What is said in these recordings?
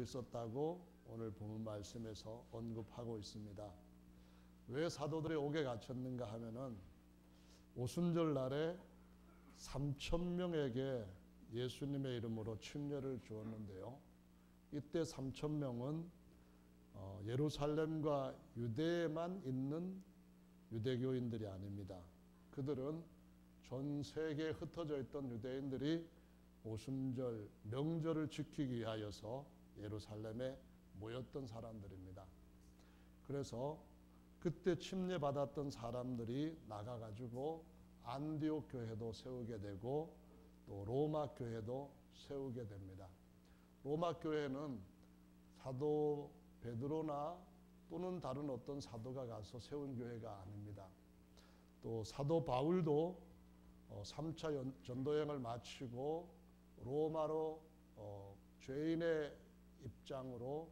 있었다고 오늘 본문 말씀에서 언급하고 있습니다. 왜 사도들이 옥에 갇혔는가 하면은 오순절 날에 3,000명에게 예수님의 이름으로 침례를 주었는데요. 이때 3,000명은 예루살렘과 유대에만 있는 유대교인들이 아닙니다. 그들은 전 세계에 흩어져 있던 유대인들이 오순절 명절을 지키기 위하여서 예루살렘에 모였던 사람들입니다. 그래서 그때 침례받았던 사람들이 나가가지고 안디옥 교회도 세우게 되고 또 로마 교회도 세우게 됩니다. 로마 교회는 사도 베드로나 또는 다른 어떤 사도가 가서 세운 교회가 아닙니다. 또 사도 바울도 3차 전도여행을 마치고 로마로 죄인의 입장으로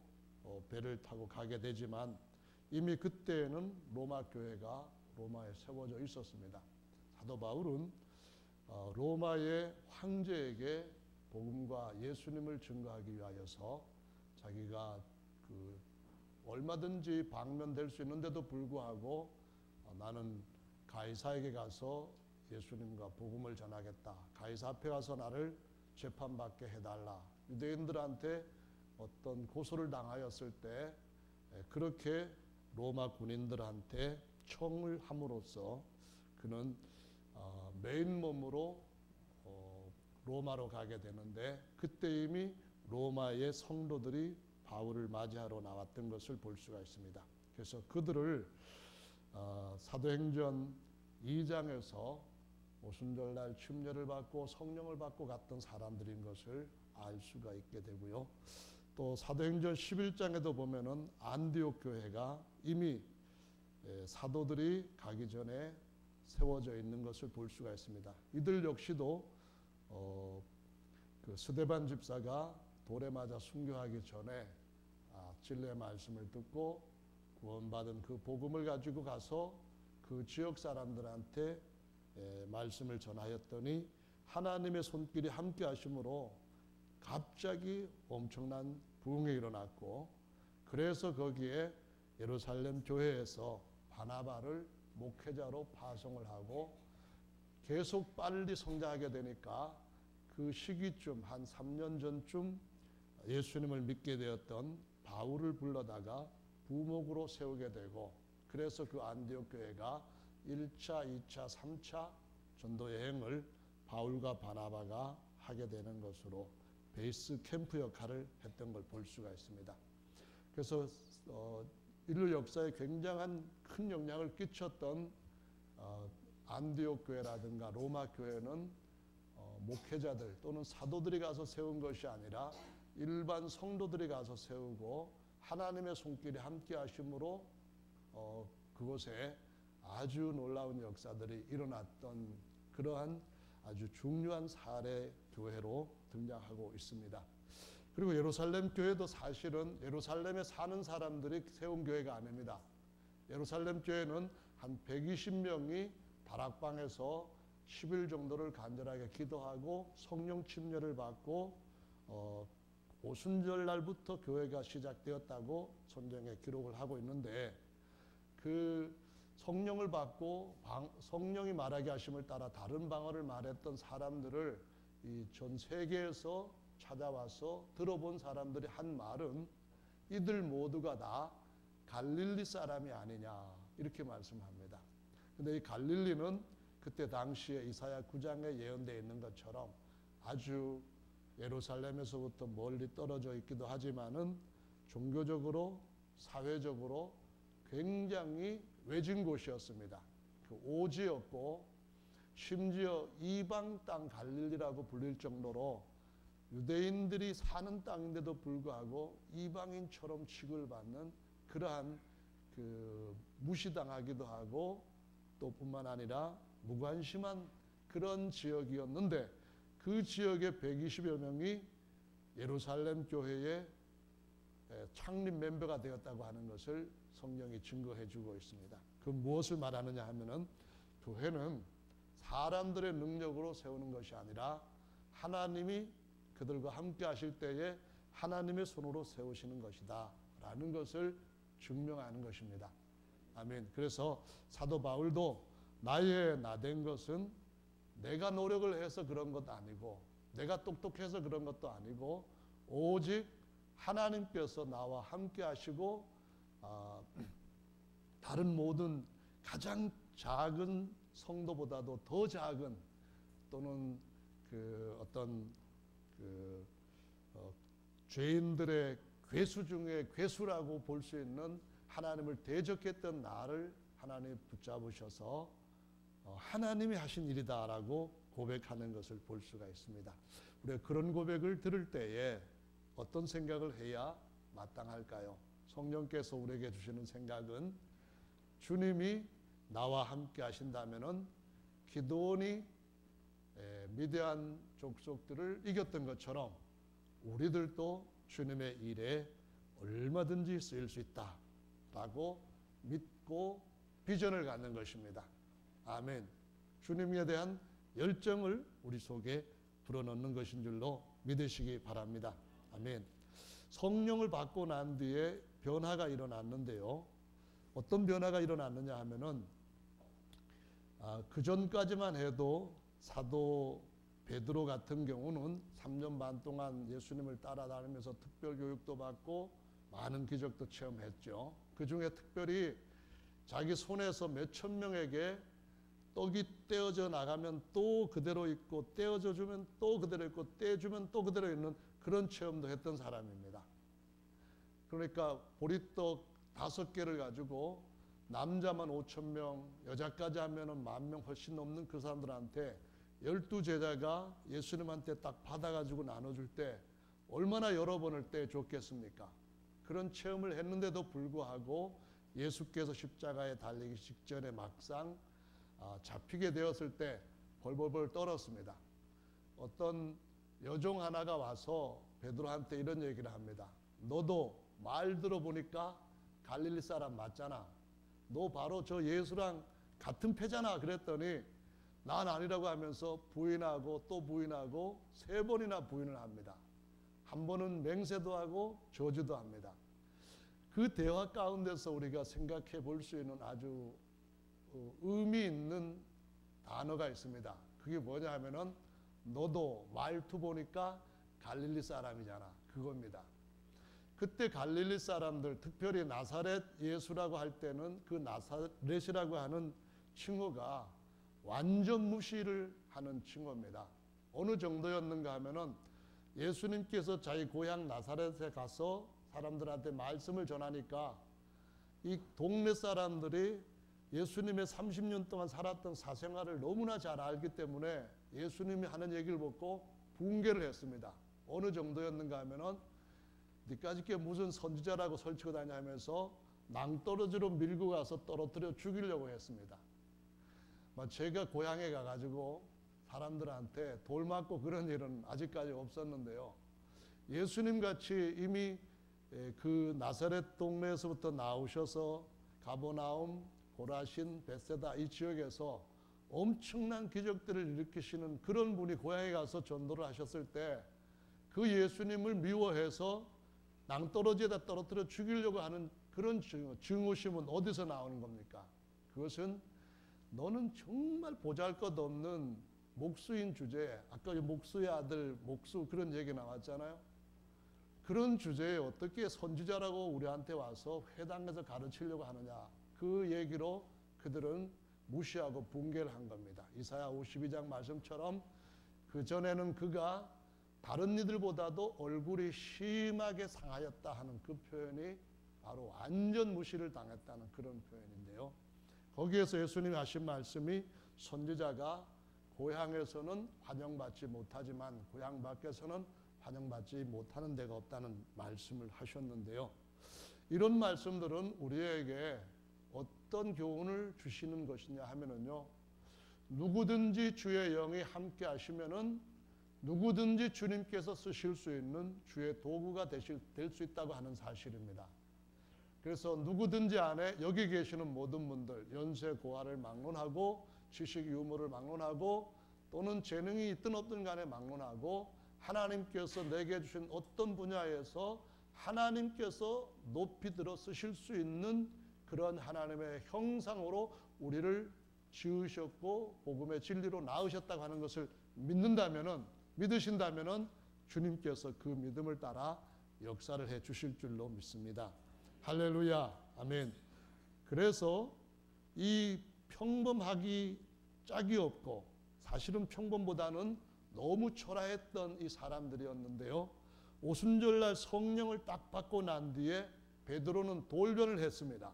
배를 타고 가게 되지만 이미 그때에는 로마 교회가 로마에 세워져 있었습니다. 사도 바울은 로마의 황제에게 복음과 예수님을 증거하기 위하여서 자기가 얼마든지 방면될 수 있는데도 불구하고 나는 가이사에게 가서 예수님과 복음을 전하겠다. 가이사 앞에 가서 나를 재판받게 해달라. 유대인들한테 어떤 고소를 당하였을 때 그렇게 로마 군인들한테 청을 함으로써 그는 메인 몸으로 로마로 가게 되는데 그때 이미 로마의 성도들이 바울을 맞이하러 나왔던 것을 볼 수가 있습니다. 그래서 그들을 사도행전 2장에서 오순절날 침례를 받고 성령을 받고 갔던 사람들인 것을 알 수가 있게 되고요. 또 사도행전 11장에도 보면은 안디옥 교회가 이미 사도들이 가기 전에 세워져 있는 것을 볼 수가 있습니다. 이들 역시도 그 스데반 집사가 돌에 맞아 순교하기 전에 진리의 말씀을 듣고 구원받은 그 복음을 가지고 가서 그 지역 사람들한테 말씀을 전하였더니 하나님의 손길이 함께 하심으로 갑자기 엄청난 부흥이 일어났고 그래서 거기에 예루살렘 교회에서 바나바를 목회자로 파송을 하고 계속 빨리 성장하게 되니까 그 시기쯤 한 3년 전쯤 예수님을 믿게 되었던 바울을 불러다가 부목으로 세우게 되고 그래서 그 안디옥 교회가 1차, 2차, 3차 전도 여행을 바울과 바나바가 하게 되는 것으로 베이스 캠프 역할을 했던 걸 볼 수가 있습니다. 그래서 인류 역사에 굉장한 큰 영향을 끼쳤던 안디옥 교회라든가 로마 교회는 목회자들 또는 사도들이 가서 세운 것이 아니라 일반 성도들이 가서 세우고 하나님의 손길이 함께 하심으로 그곳에 아주 놀라운 역사들이 일어났던 그러한 아주 중요한 사례 교회로 등장하고 있습니다. 그리고 예루살렘 교회도 사실은 예루살렘에 사는 사람들이 세운 교회가 아닙니다. 예루살렘 교회는 한 120명이 다락방에서 10일 정도를 간절하게 기도하고 성령 침례를 받고 오순절 날부터 교회가 시작되었다고 성경에 기록을 하고 있는데 그 성령을 받고 성령이 말하게 하심을 따라 다른 방언을 말했던 사람들을 이 전 세계에서 찾아와서 들어본 사람들이 한 말은 이들 모두가 다 갈릴리 사람이 아니냐 이렇게 말씀합니다. 근데 이 갈릴리는 그때 당시에 이사야 9장에 예언되어 있는 것처럼 아주 예루살렘에서부터 멀리 떨어져 있기도 하지만은 종교적으로 사회적으로 굉장히 외진 곳이었습니다. 그 오지였고 심지어 이방 땅 갈릴리라고 불릴 정도로 유대인들이 사는 땅인데도 불구하고 이방인처럼 취급받는 그러한 그 무시당하기도 하고 또 뿐만 아니라 무관심한 그런 지역이었는데 그 지역의 120여 명이 예루살렘 교회의 창립 멤버가 되었다고 하는 것을 성경이 증거해 주고 있습니다. 그 무엇을 말하느냐 하면은 교회는 사람들의 능력으로 세우는 것이 아니라 하나님이 그들과 함께 하실 때에 하나님의 손으로 세우시는 것이다 라는 것을 증명하는 것입니다. 아멘. 그래서 사도 바울도 나의 나된 것은 내가 노력을 해서 그런 것도 아니고 내가 똑똑해서 그런 것도 아니고 오직 하나님께서 나와 함께 하시고 다른 모든 가장 작은 성도보다도 더 작은 또는 죄인들의 괴수 중에 괴수라고 볼 수 있는 하나님을 대적했던 나를 하나님이 붙잡으셔서 하나님이 하신 일이다라고 고백하는 것을 볼 수가 있습니다. 우리가 그런 고백을 들을 때에 어떤 생각을 해야 마땅할까요? 성령께서 우리에게 주시는 생각은 주님이 나와 함께 하신다면은 기드온이 미디안 족속들을 이겼던 것처럼 우리들도 주님의 일에 얼마든지 쓰일 수 있다라고 믿고 비전을 갖는 것입니다. 아멘. 주님에 대한 열정을 우리 속에 불어넣는 것인 줄로 믿으시기 바랍니다. 아멘. 성령을 받고 난 뒤에 변화가 일어났는데요. 어떤 변화가 일어났느냐 하면은 그 전까지만 해도 사도 베드로 같은 경우는 3년 반 동안 예수님을 따라다니면서 특별 교육도 받고 많은 기적도 체험했죠. 그 중에 특별히 자기 손에서 몇천 명에게 떡이 떼어져 나가면 또 그대로 있고 떼어져 주면 또 그대로 있고 떼주면 또 그대로 있는 그런 체험도 했던 사람입니다. 그러니까 보리떡 5개를 가지고 남자만 5,000명, 여자까지 하면은 10,000명 훨씬 넘는 그 사람들한테 12제자가 예수님한테 딱 받아가지고 나눠줄 때 얼마나 여러 번을 떼줬겠습니까? 그런 체험을 했는데도 불구하고 예수께서 십자가에 달리기 직전에 막상 잡히게 되었을 때 벌벌벌 떨었습니다. 어떤 여종 하나가 와서 베드로한테 이런 얘기를 합니다. 너도 말 들어보니까 갈릴리 사람 맞잖아. 너 바로 저 예수랑 같은 패잖아. 그랬더니 난 아니라고 하면서 부인하고 또 부인하고 3번이나 부인을 합니다. 한 번은 맹세도 하고 저주도 합니다. 그 대화 가운데서 우리가 생각해 볼 수 있는 아주 의미 있는 단어가 있습니다. 그게 뭐냐 하면은 너도 말투 보니까 갈릴리 사람이잖아. 그겁니다. 그때 갈릴리 사람들, 특별히 나사렛 예수라고 할 때는 그 나사렛이라고 하는 칭호가 완전 무시를 하는 칭호입니다. 어느 정도였는가 하면은 예수님께서 자기 고향 나사렛에 가서 사람들한테 말씀을 전하니까 이 동네 사람들이 예수님의 30년 동안 살았던 사생활을 너무나 잘 알기 때문에 예수님이 하는 얘기를 듣고 붕괴를 했습니다. 어느 정도였는가 하면은 니까지 게 무슨 선지자라고 설치고 다니면서 낭떠러지로 밀고 가서 떨어뜨려 죽이려고 했습니다. 제가 고향에 가가지고 사람들한테 돌 맞고 그런 일은 아직까지 없었는데요. 예수님 같이 이미 그 나사렛 동네에서부터 나오셔서 가버나움, 고라신, 벳세다 이 지역에서 엄청난 기적들을 일으키시는 그런 분이 고향에 가서 전도를 하셨을 때 그 예수님을 미워해서 낭떠러지에다 떨어뜨려 죽이려고 하는 그런 증오심은 어디서 나오는 겁니까? 그것은 너는 정말 보잘것없는 목수인 주제에, 아까 목수의 아들 목수 그런 얘기 나왔잖아요. 그런 주제에 어떻게 선지자라고 우리한테 와서 회당에서 가르치려고 하느냐. 그 얘기로 그들은 무시하고 붕괴를 한 겁니다. 이사야 52장 말씀처럼 그전에는 그가 다른 이들보다도 얼굴이 심하게 상하였다 하는 그 표현이 바로 완전 무시를 당했다는 그런 표현인데요. 거기에서 예수님이 하신 말씀이 선지자가 고향에서는 환영받지 못하지만 고향 밖에서는 환영받지 못하는 데가 없다는 말씀을 하셨는데요. 이런 말씀들은 우리에게 어떤 교훈을 주시는 것이냐 하면은요. 누구든지 주의 영이 함께 하시면은 누구든지 주님께서 쓰실 수 있는 주의 도구가 될 수 있다고 하는 사실입니다. 그래서 누구든지 안에 여기 계시는 모든 분들 연세 고하를 막론하고 지식 유무를 막론하고 또는 재능이 있든 없든 간에 막론하고 하나님께서 내게 주신 어떤 분야에서 하나님께서 높이 들어 쓰실 수 있는 그런 하나님의 형상으로 우리를 지으셨고 복음의 진리로 낳으셨다고 하는 것을 믿으신다면은 주님께서 그 믿음을 따라 역사를 해 주실 줄로 믿습니다. 할렐루야. 아멘. 그래서 이 평범하기 짝이 없고 사실은 평범보다는 너무 초라했던 이 사람들이었는데요. 오순절날 성령을 딱 받고 난 뒤에 베드로는 돌변을 했습니다.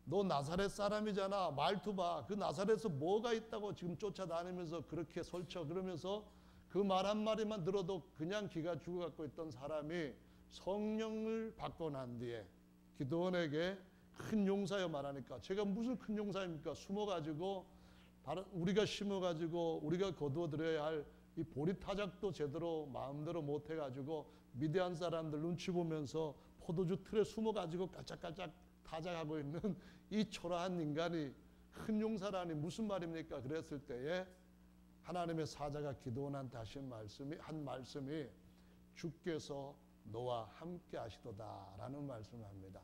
너 나사렛 사람이잖아. 말투 봐. 그 나사렛에서 뭐가 있다고 지금 쫓아다니면서 그렇게 설쳐. 그러면서 그 말 한마디만 들어도 그냥 기가 죽어갖고 있던 사람이 성령을 받고 난 뒤에 기드온에게 큰 용사여 말하니까 제가 무슨 큰 용사입니까? 숨어가지고 우리가 심어가지고 우리가 거두어드려야 할 이 보리타작도 제대로 마음대로 못해가지고 미디안 사람들 눈치 보면서 포도주 틀에 숨어가지고 깔짝깔짝 타작하고 있는 이 초라한 인간이 큰 용사라니 무슨 말입니까? 그랬을 때에 하나님의 사자가 기드온한테 한 말씀이 주께서 너와 함께 하시도다 라는 말씀을 합니다.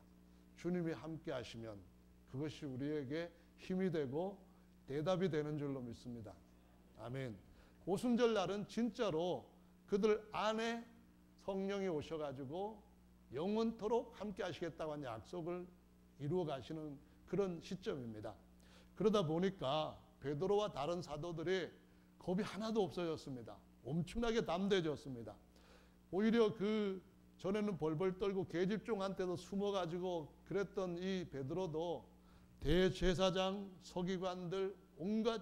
주님이 함께 하시면 그것이 우리에게 힘이 되고 대답이 되는 줄로 믿습니다. 아멘. 오순절 날은 진짜로 그들 안에 성령이 오셔가지고 영원토록 함께 하시겠다고 하는 약속을 이루어 가시는 그런 시점입니다. 그러다 보니까 베드로와 다른 사도들이 겁이 하나도 없어졌습니다. 엄청나게 담대해졌습니다. 오히려 그 전에는 벌벌 떨고 계집종한테도 숨어가지고 그랬던 이 베드로도 대제사장, 서기관들, 온갖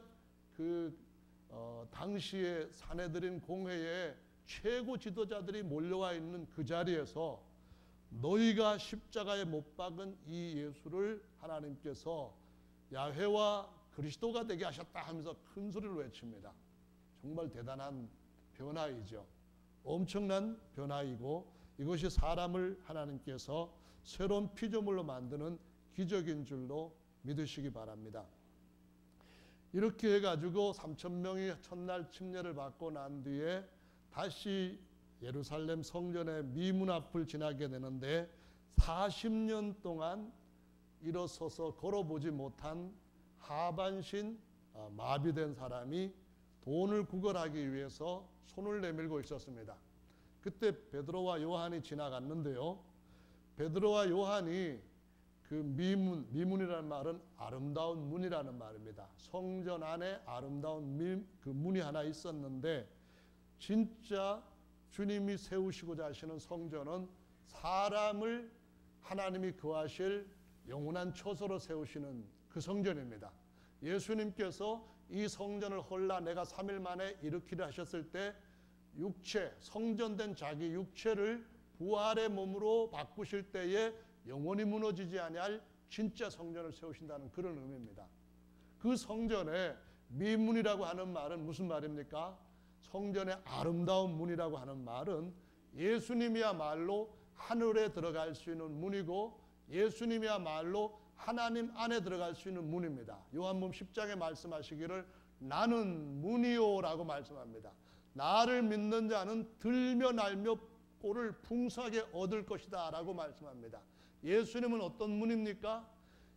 당시의 사내들인 공회에 최고 지도자들이 몰려와 있는 그 자리에서 너희가 십자가에 못 박은 이 예수를 하나님께서 야훼와 그리스도가 되게 하셨다 하면서 큰 소리를 외칩니다. 정말 대단한 변화이죠. 엄청난 변화이고 이것이 사람을 하나님께서 새로운 피조물로 만드는 기적인 줄로 믿으시기 바랍니다. 이렇게 해가지고 3,000명이 첫날 침례를 받고 난 뒤에 다시 예루살렘 성전의 미문 앞을 지나게 되는데 40년 동안 일어서서 걸어보지 못한 하반신 마비된 사람이 돈을 구걸하기 위해서 손을 내밀고 있었습니다. 그때 베드로와 요한이 지나갔는데요. 베드로와 요한이 그 미문이라는 말은 아름다운 문이라는 말입니다. 성전 안에 아름다운 그 문이 하나 있었는데 진짜 주님이 세우시고자 하시는 성전은 사람을 하나님이 거하실 영원한 처소로 세우시는 그 성전입니다. 예수님께서 이 성전을 헐라 내가 3일 만에 일으키려 하셨을 때 성전된 자기 육체를 부활의 몸으로 바꾸실 때에 영원히 무너지지 아니할 진짜 성전을 세우신다는 그런 의미입니다. 그 성전에 미문이라고 하는 말은 무슨 말입니까? 성전의 아름다운 문이라고 하는 말은 예수님이야말로 하늘에 들어갈 수 있는 문이고 예수님이야말로 하나님 안에 들어갈 수 있는 문입니다. 요한복음 10장에 말씀하시기를 나는 문이요 라고 말씀합니다. 나를 믿는 자는 들며 날며 꼴을 풍성하게 얻을 것이다 라고 말씀합니다. 예수님은 어떤 문입니까?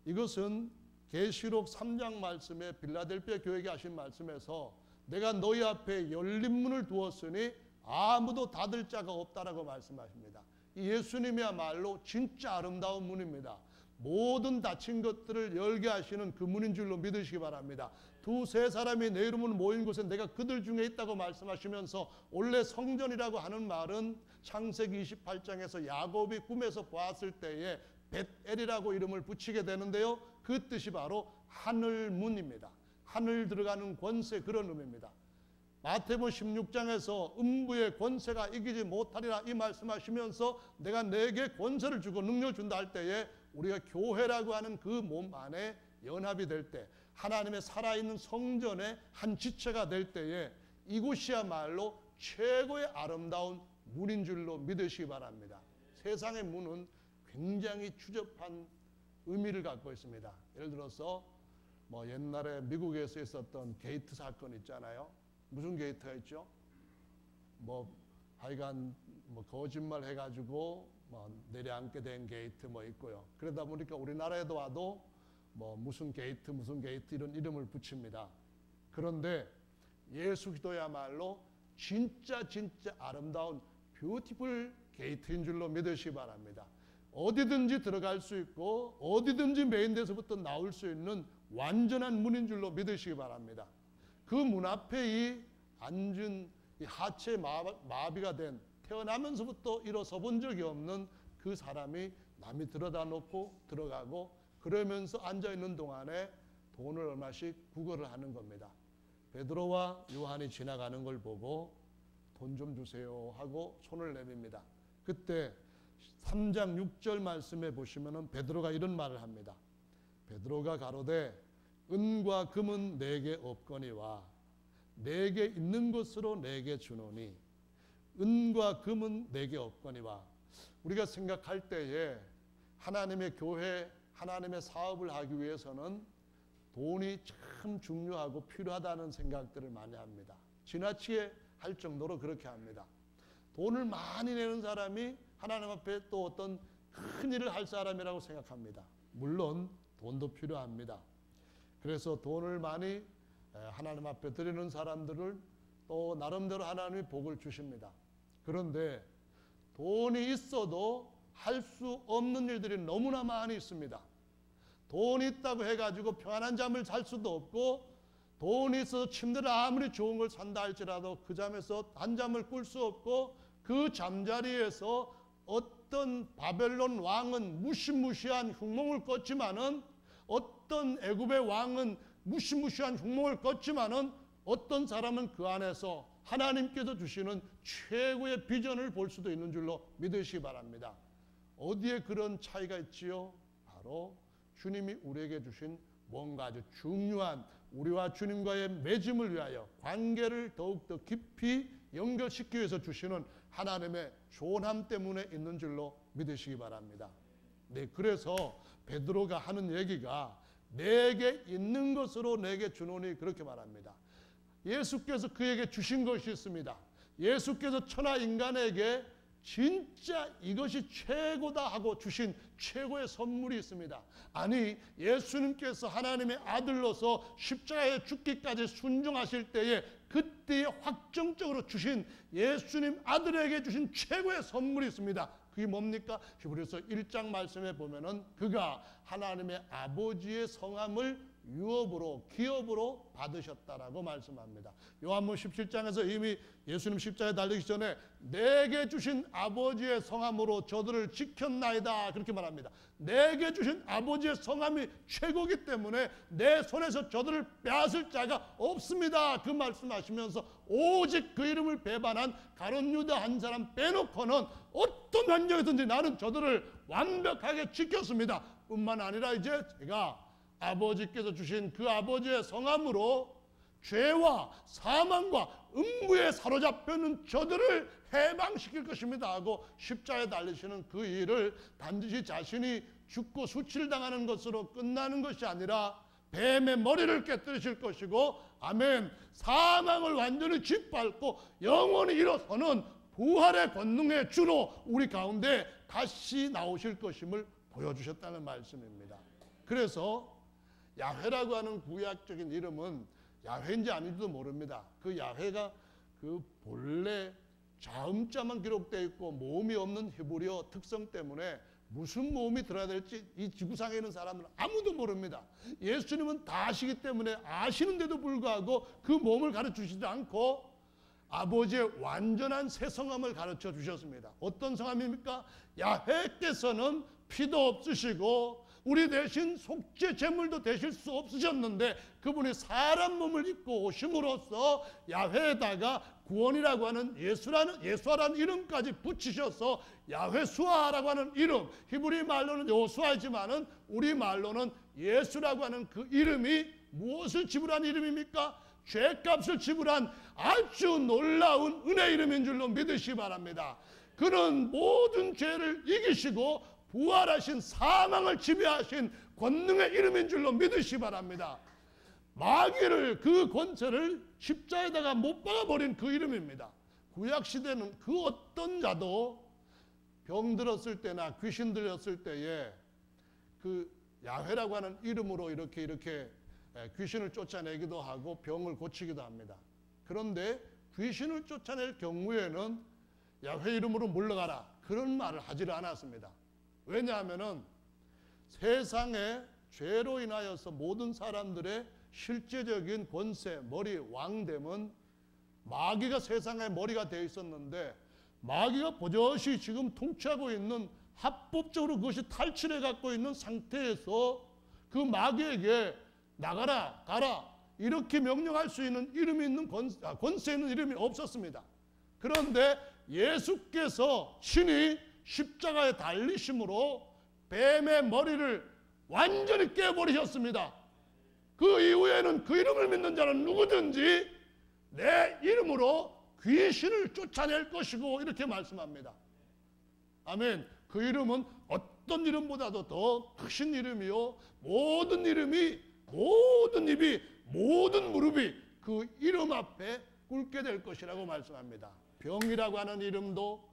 이것은 계시록 3장 말씀에 빌라델피아 교회에게 하신 말씀에서 내가 너희 앞에 열린 문을 두었으니 아무도 닫을 자가 없다라고 말씀하십니다. 예수님이야말로 진짜 아름다운 문입니다. 모든 닫힌 것들을 열게 하시는 그 문인 줄로 믿으시기 바랍니다. 두세 사람이 내 이름으로 모인 곳에 내가 그들 중에 있다고 말씀하시면서 원래 성전이라고 하는 말은 창세기 28장에서 야곱이 꿈에서 보았을 때에 벳엘이라고 이름을 붙이게 되는데요. 그 뜻이 바로 하늘문입니다. 하늘 들어가는 권세 그런 의미입니다. 마태복음 16장에서 음부의 권세가 이기지 못하리라 이 말씀하시면서 내가 내게 권세를 주고 능력을 준다 할 때에 우리가 교회라고 하는 그 몸 안에 연합이 될 때 하나님의 살아있는 성전의 한 지체가 될 때에 이곳이야말로 최고의 아름다운 문인 줄로 믿으시기 바랍니다. 세상의 문은 굉장히 추접한 의미를 갖고 있습니다. 예를 들어서 옛날에 미국에서 있었던 게이트 사건 있잖아요. 무슨 게이트가 있죠? 하여간 거짓말 해가지고 내려앉게 된 게이트 있고요. 그러다 보니까 우리나라에도 와도 무슨 게이트 이런 이름을 붙입니다. 그런데 예수 그리스도야말로 진짜 아름다운 뷰티풀 게이트인 줄로 믿으시기 바랍니다. 어디든지 들어갈 수 있고 어디든지 메인데서부터 나올 수 있는 완전한 문인 줄로 믿으시기 바랍니다. 그 문 앞에 앉은 하체 마비가 된 태어나면서부터 일어서 본 적이 없는 그 사람이 남이 들여다 놓고 들어가고 그러면서 앉아있는 동안에 돈을 얼마씩 구걸을 하는 겁니다. 베드로와 요한이 지나가는 걸 보고 돈 좀 주세요 하고 손을 내밉니다. 그때 3장 6절 말씀에 보시면은 베드로가 이런 말을 합니다. 베드로가 가로되 은과 금은 내게 없거니와 내게 있는 것으로 내게 주노니 은과 금은 내게 없거니와. 우리가 생각할 때에 하나님의 교회, 하나님의 사업을 하기 위해서는 돈이 참 중요하고 필요하다는 생각들을 많이 합니다. 지나치게 할 정도로 그렇게 합니다. 돈을 많이 내는 사람이 하나님 앞에 또 어떤 큰 일을 할 사람이라고 생각합니다. 물론 돈도 필요합니다. 그래서 돈을 많이 하나님 앞에 드리는 사람들을 또 나름대로 하나님이 복을 주십니다. 그런데 돈이 있어도 할 수 없는 일들이 너무나 많이 있습니다. 돈이 있다고 해가지고 평안한 잠을 잘 수도 없고, 돈이 있어서 침대를 아무리 좋은 걸 산다 할지라도 그 잠에서 한잠을 꿀 수 없고, 그 잠자리에서 어떤 바벨론 왕은 무시무시한 흉몽을 꿨지만은, 어떤 애굽의 왕은 무시무시한 흉몽을 꿨지만은, 어떤 사람은 그 안에서 하나님께서 주시는 최고의 비전을 볼 수도 있는 줄로 믿으시기 바랍니다. 어디에 그런 차이가 있지요? 바로 주님이 우리에게 주신 뭔가 아주 중요한 우리와 주님과의 맺음을 위하여 관계를 더욱더 깊이 연결시키기 위해서 주시는 하나님의 조언함 때문에 있는 줄로 믿으시기 바랍니다. 네, 그래서 베드로가 하는 얘기가 내게 있는 것으로 내게 주노니 그렇게 말합니다. 예수께서 그에게 주신 것이 있습니다. 예수께서 천하 인간에게 진짜 이것이 최고다 하고 주신 최고의 선물이 있습니다. 아니, 예수님께서 하나님의 아들로서 십자가에 죽기까지 순종하실 때에 그때에 확정적으로 주신 예수님 아들에게 주신 최고의 선물이 있습니다. 그게 뭡니까? 히브리서 1장 말씀에 보면은 그가 하나님의 아버지의 성함을 유업으로, 기업으로 받으셨다라고 말씀합니다. 요한복음 17장에서 이미 예수님 십자가에 달리기 전에 내게 주신 아버지의 성함으로 저들을 지켰나이다 그렇게 말합니다. 내게 주신 아버지의 성함이 최고이기 때문에 내 손에서 저들을 빼앗을 자가 없습니다. 그 말씀하시면서 오직 그 이름을 배반한 가룟 유다 한 사람 빼놓고는 어떤 환경이든지 나는 저들을 완벽하게 지켰습니다. 뿐만 아니라 이제 제가 아버지께서 주신 그 아버지의 성함으로 죄와 사망과 음부에 사로잡혀있는 저들을 해방시킬 것입니다 하고 십자가에 달리시는 그 일을 반드시 자신이 죽고 수치를 당하는 것으로 끝나는 것이 아니라 뱀의 머리를 깨뜨리실 것이고, 아멘, 사망을 완전히 짓밟고 영원히 일어서는 부활의 권능의 주로 우리 가운데 다시 나오실 것임을 보여주셨다는 말씀입니다. 그래서 야훼라고 하는 구약적인 이름은 야훼인지 아닌지도 모릅니다. 그 야훼가 그 본래 자음자만 기록되어 있고 모음이 없는 히브리어 특성 때문에 무슨 모음이 들어야 될지 이 지구상에 있는 사람은 아무도 모릅니다. 예수님은 다 아시기 때문에 아시는데도 불구하고 그 모음을 가르쳐 주시지 않고 아버지의 완전한 새 성함을 가르쳐 주셨습니다. 어떤 성함입니까? 야훼께서는 피도 없으시고 우리 대신 속죄 제물도 되실 수 없으셨는데 그분이 사람 몸을 입고 오심으로써 야훼에다가 구원이라고 하는 예수아라는 이름까지 붙이셔서 야훼수아라고 하는 이름, 히브리 말로는 여호수아이지만은 우리 말로는 예수라고 하는 그 이름이 무엇을 지불한 이름입니까? 죄값을 지불한 아주 놀라운 은혜 이름인 줄로 믿으시기 바랍니다. 그는 모든 죄를 이기시고 부활하신 사망을 지배하신 권능의 이름인 줄로 믿으시기 바랍니다. 마귀를, 그 권세를 십자에다가 못 박아버린 그 이름입니다. 구약시대는 그 어떤 자도 병들었을 때나 귀신 들렸을 때에 그 야훼라고 하는 이름으로 이렇게 귀신을 쫓아내기도 하고 병을 고치기도 합니다. 그런데 귀신을 쫓아낼 경우에는 야훼 이름으로 물러가라 그런 말을 하지를 않았습니다. 왜냐하면은 세상에 죄로 인하여서 모든 사람들의 실제적인 권세, 머리, 왕됨은 마귀가 세상의 머리가 되어 있었는데 마귀가 버젓이 지금 통치하고 있는 합법적으로 그것이 탈취해 갖고 있는 상태에서 그 마귀에게 나가라 가라 이렇게 명령할 수 있는 이름이 있는 권세 있는 이름이 없었습니다. 그런데 예수께서 친히 십자가에 달리심으로 뱀의 머리를 완전히 깨버리셨습니다. 그 이후에는 그 이름을 믿는 자는 누구든지 내 이름으로 귀신을 쫓아낼 것이고 이렇게 말씀합니다. 아멘. 그 이름은 어떤 이름보다도 더 크신 이름이요 모든 이름이 모든 입이 모든 무릎이 그 이름 앞에 꿇게 될 것이라고 말씀합니다. 병이라고 하는 이름도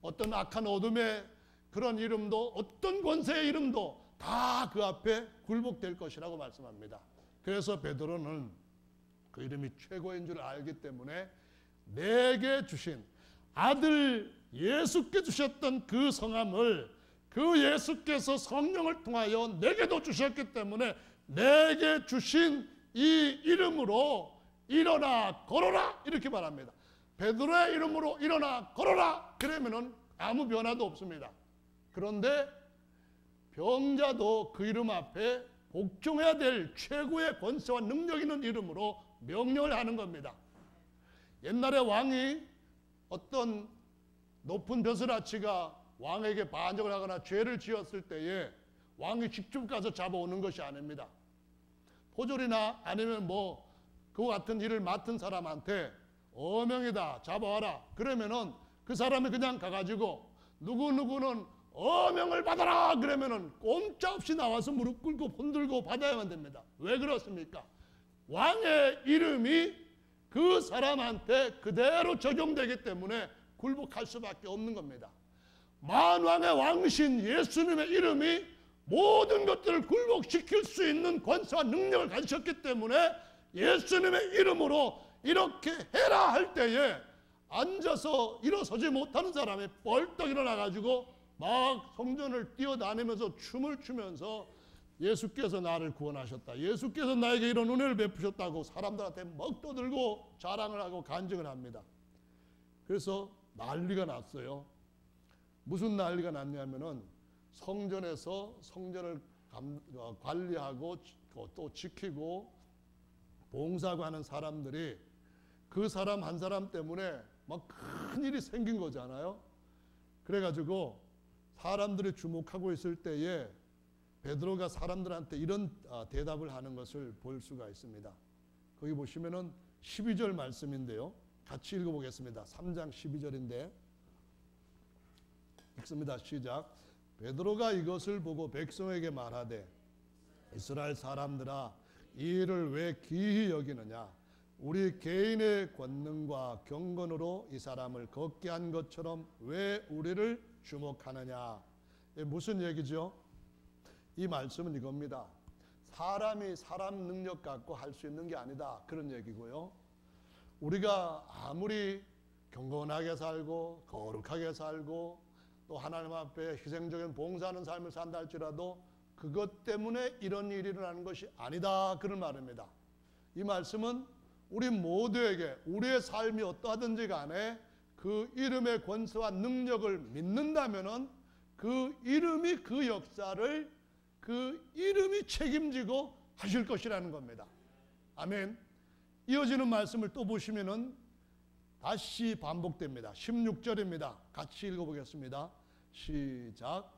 어떤 악한 어둠의 그런 이름도 어떤 권세의 이름도 다 그 앞에 굴복될 것이라고 말씀합니다. 그래서 베드로는 그 이름이 최고인 줄 알기 때문에 내게 주신 아들 예수께 주셨던 그 성함을 그 예수께서 성령을 통하여 내게도 주셨기 때문에 내게 주신 이 이름으로 일어나 걸어라 이렇게 말합니다. 베드로의 이름으로 일어나 걸어라 그러면은 아무 변화도 없습니다. 그런데 병자도 그 이름 앞에 복종해야 될 최고의 권세와 능력 있는 이름으로 명령을 하는 겁니다. 옛날에 왕이 어떤 높은 벼슬아치가 왕에게 반역을 하거나 죄를 지었을 때에 왕이 직접 가서 잡아오는 것이 아닙니다. 포졸이나 아니면 뭐 그와 같은 일을 맡은 사람한테 어명이다 잡아와라 그러면은 그 사람이 그냥 가가지고 누구누구는 어명을 받아라 그러면은 꼼짝없이 나와서 무릎 꿇고 손들고 받아야만 됩니다. 왜 그렇습니까? 왕의 이름이 그 사람한테 그대로 적용되기 때문에 굴복할 수밖에 없는 겁니다. 만왕의 왕신 예수님의 이름이 모든 것들을 굴복시킬 수 있는 권세와 능력을 가지셨기 때문에 예수님의 이름으로 이렇게 해라 할 때에 앉아서 일어서지 못하는 사람이 벌떡 일어나가지고 막 성전을 뛰어다니면서 춤을 추면서 예수께서 나를 구원하셨다. 예수께서 나에게 이런 은혜를 베푸셨다고 사람들한테 막 떠들고 자랑을 하고 간증을 합니다. 그래서 난리가 났어요. 무슨 난리가 났냐면은 성전에서 성전을 관리하고 또 지키고 봉사하고 하는 사람들이 그 사람 한 사람 때문에 막 큰일이 생긴 거잖아요. 그래가지고 사람들이 주목하고 있을 때에 베드로가 사람들한테 이런 대답을 하는 것을 볼 수가 있습니다. 거기 보시면은 12절 말씀인데요. 같이 읽어보겠습니다. 3장 12절인데 읽습니다. 시작. 베드로가 이것을 보고 백성에게 말하되 이스라엘 사람들아 이 일을 왜 기히 여기느냐 우리 개인의 권능과 경건으로 이 사람을 걷게 한 것처럼 왜 우리를 주목하느냐. 무슨 얘기죠? 이 말씀은 이겁니다. 사람이 사람 능력 갖고 할 수 있는 게 아니다 그런 얘기고요. 우리가 아무리 경건하게 살고 거룩하게 살고 또 하나님 앞에 희생적인 봉사하는 삶을 산다 할지라도 그것 때문에 이런 일이 일어나는 것이 아니다 그런 말입니다. 이 말씀은 우리 모두에게 우리의 삶이 어떠하든지 간에 그 이름의 권세와 능력을 믿는다면은 그 이름이 그 역사를 그 이름이 책임지고 하실 것이라는 겁니다. 아멘. 이어지는 말씀을 또 보시면은 다시 반복됩니다. 16절입니다. 같이 읽어보겠습니다. 시작.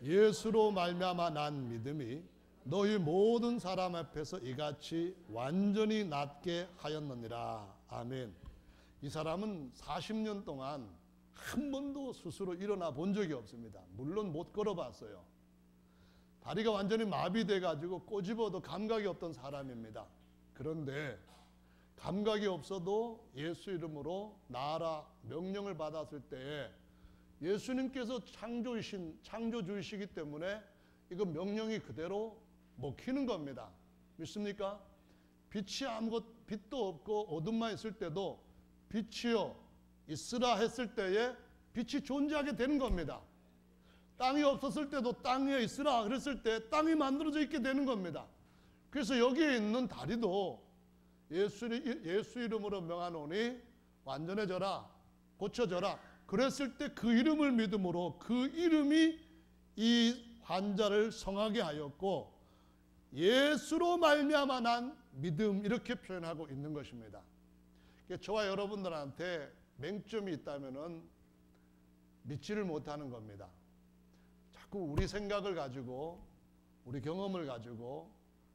예수로 말미암아 난 믿음이 너희 모든 사람 앞에서 이같이 완전히 낫게 하였느니라. 아멘. 이 사람은 40년 동안 한 번도 스스로 일어나 본 적이 없습니다. 물론 못 걸어봤어요. 다리가 완전히 마비돼 가지고 꼬집어도 감각이 없던 사람입니다. 그런데 감각이 없어도 예수 이름으로 나아라 명령을 받았을 때에 예수님께서 창조주이시기 때문에 이거 명령이 그대로 먹히는 겁니다. 믿습니까? 빛도 없고 어둠만 있을 때도 빛이요 있으라 했을 때에 빛이 존재하게 되는 겁니다. 땅이 없었을 때도 땅 위에 있으라 그랬을 때 땅이 만들어져 있게 되는 겁니다. 그래서 여기에 있는 다리도 예수 이름으로 명하노니 완전해져라, 고쳐져라. 그랬을 때 그 이름을 믿음으로 그 이름이 이 환자를 성하게 하였고 예수로 말미암아 난 믿음, 이렇게 표현하고 있는 것입니다. 저와 여러분들한테 맹점이 있다면은 믿지를 못하는 겁니다. 자꾸 우리 생각을 가지고, 우리 경험을 가지고,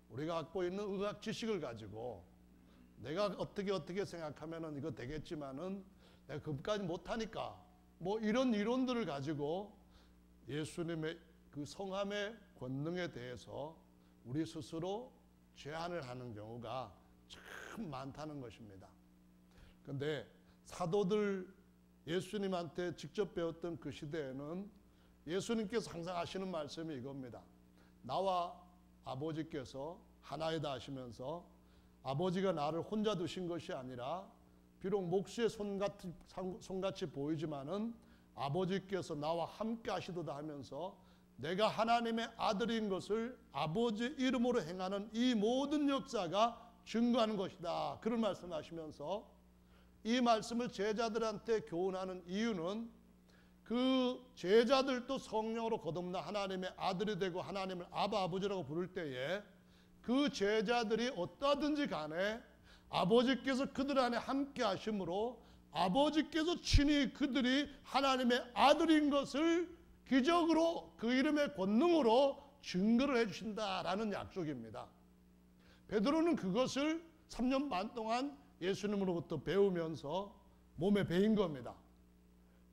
우리가 갖고 있는 의학 지식을 가지고 내가 어떻게 생각하면은 이거 되겠지만은 내가 그것까지 못하니까 뭐 이런 이론들을 가지고 예수님의 그 성함의 권능에 대해서 우리 스스로 제한을 하는 경우가 참 많다는 것입니다. 그런데 사도들 예수님한테 직접 배웠던 그 시대에는 예수님께서 항상 하시는 말씀이 이겁니다. 나와 아버지께서 하나이다 하시면서 아버지가 나를 혼자 두신 것이 아니라 비록 목수의 손같이 보이지만은 아버지께서 나와 함께 하시도다 하면서 내가 하나님의 아들인 것을 아버지 이름으로 행하는 이 모든 역사가 증거하는 것이다. 그런 말씀하시면서 이 말씀을 제자들한테 교훈하는 이유는 그 제자들도 성령으로 거듭나 하나님의 아들이 되고 하나님을 아버지라고 부를 때에 그 제자들이 어떠하든지 간에 아버지께서 그들 안에 함께 하심으로 아버지께서 친히 그들이 하나님의 아들인 것을 기적으로 그 이름의 권능으로 증거를 해주신다라는 약속입니다. 베드로는 그것을 3년 반 동안 예수님으로부터 배우면서 몸에 배인 겁니다.